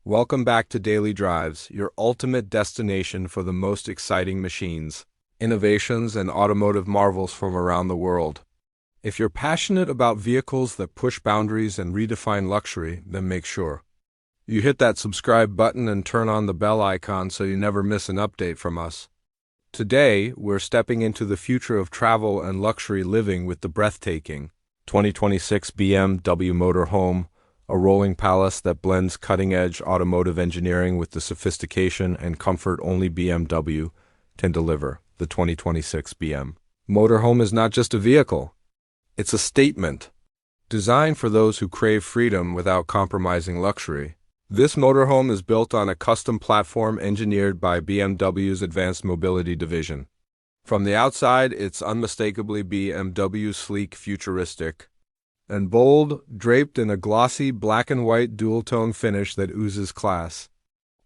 Welcome back to Daily Drives, your ultimate destination for the most exciting machines, innovations, and automotive marvels from around the world. If you're passionate about vehicles that push boundaries and redefine luxury, then make sure you hit that subscribe button and turn on the bell icon so you never miss an update from us. Today, we're stepping into the future of travel and luxury living with the breathtaking 2026 BMW Motor Home, a rolling palace that blends cutting-edge automotive engineering with the sophistication and comfort only BMW can deliver. The 2026 BMW Motor Home is not just a vehicle, it's a statement. Designed for those who crave freedom without compromising luxury, this motorhome is built on a custom platform engineered by BMW's Advanced Mobility Division. From the outside, it's unmistakably BMW's sleek Futuristic and bold, draped in a glossy black and white dual-tone finish that oozes class.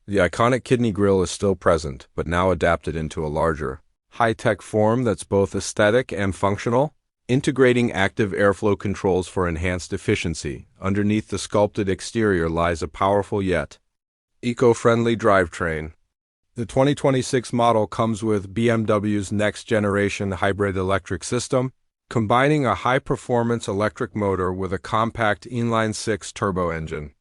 The iconic kidney grille is still present, but now adapted into a larger, high-tech form that's both aesthetic and functional, integrating active airflow controls for enhanced efficiency. Underneath the sculpted exterior lies a powerful yet eco-friendly drivetrain. The 2026 model comes with BMW's next-generation hybrid electric system, combining a high-performance electric motor with a compact inline-six turbo engine.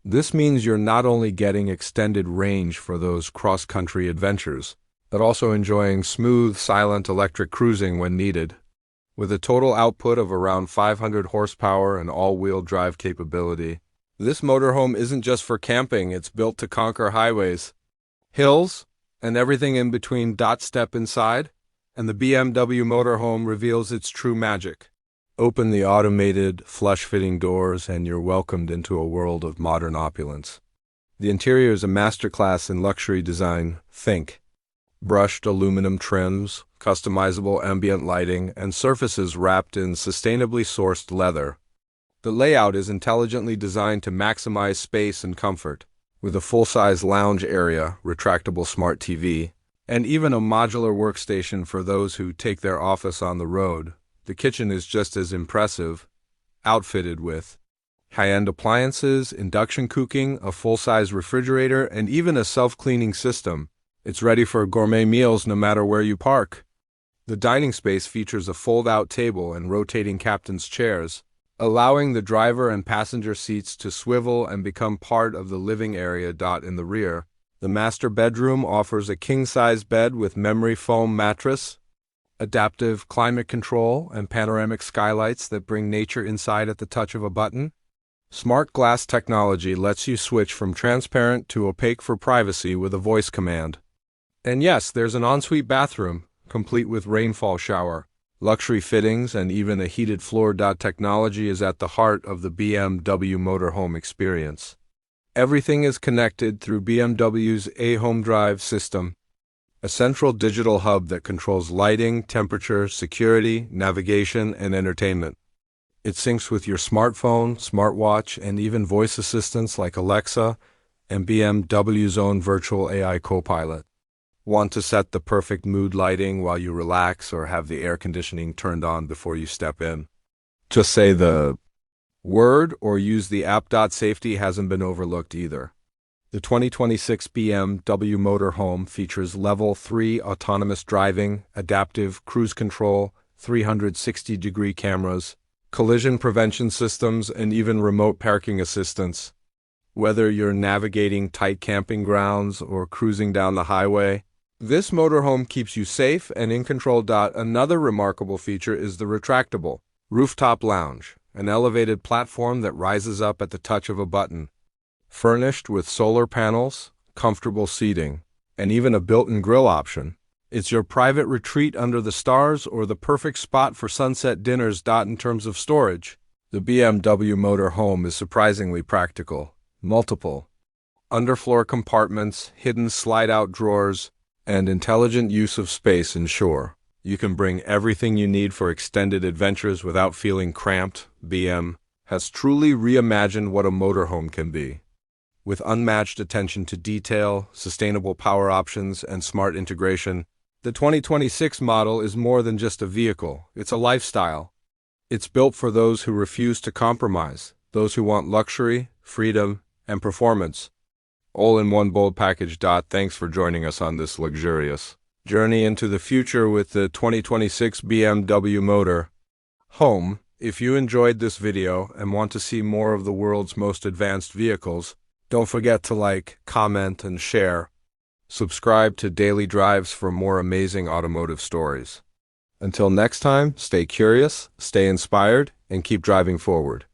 This means you're not only getting extended range for those cross-country adventures, but also enjoying smooth, silent electric cruising when needed. With a total output of around 500 horsepower and all-wheel drive capability, this motorhome isn't just for camping, it's built to conquer highways, hills, and everything in between. Step inside, and the BMW Motorhome reveals its true magic. Open the automated, flush-fitting doors and you're welcomed into a world of modern opulence. The interior is a masterclass in luxury design. Think brushed aluminum trims, customizable ambient lighting, and surfaces wrapped in sustainably sourced leather. The layout is intelligently designed to maximize space and comfort, with a full-size lounge area, retractable smart TV, and even a modular workstation for those who take their office on the road. The kitchen is just as impressive, outfitted with high-end appliances, induction cooking, a full-size refrigerator, and even a self-cleaning system. It's ready for gourmet meals no matter where you park. The dining space features a fold-out table and rotating captain's chairs, allowing the driver and passenger seats to swivel and become part of the living area. In the rear, the master bedroom offers a king-size bed with memory foam mattress, adaptive climate control, and panoramic skylights that bring nature inside at the touch of a button. Smart glass technology lets you switch from transparent to opaque for privacy with a voice command. And yes, there's an ensuite bathroom, complete with rainfall shower, luxury fittings, and even a heated floor. Technology is at the heart of the BMW Motorhome experience. Everything is connected through BMW's iHomeDrive system, a central digital hub that controls lighting, temperature, security, navigation, and entertainment. It syncs with your smartphone, smartwatch, and even voice assistants like Alexa and BMW's own virtual AI co-pilot. Want to set the perfect mood lighting while you relax or have the air conditioning turned on before you step in? Just say the word or use the app. Safety hasn't been overlooked either. The 2026 BMW Motor Home features Level 3 autonomous driving, adaptive cruise control, 360-degree cameras, collision prevention systems, and even remote parking assistance. Whether you're navigating tight camping grounds or cruising down the highway, this motorhome keeps you safe and in control. Another remarkable feature is the retractable rooftop lounge, an elevated platform that rises up at the touch of a button. Furnished with solar panels, comfortable seating, and even a built-in grill option, it's your private retreat under the stars or the perfect spot for sunset dinners. In terms of storage, the BMW Motor Home is surprisingly practical. Multiple underfloor compartments, hidden slide-out drawers, and intelligent use of space ensure you can bring everything you need for extended adventures without feeling cramped. BM has truly reimagined what a motorhome can be. With unmatched attention to detail, sustainable power options, and smart integration, the 2026 model is more than just a vehicle, it's a lifestyle. It's built for those who refuse to compromise, those who want luxury, freedom, and performance. all in one bold package. Thanks for joining us on this luxurious journey into the future with the 2026 BMW Motor Home. If you enjoyed this video and want to see more of the world's most advanced vehicles, don't forget to like, comment, and share. Subscribe to Daily Drives for more amazing automotive stories. Until next time, stay curious, stay inspired, and keep driving forward.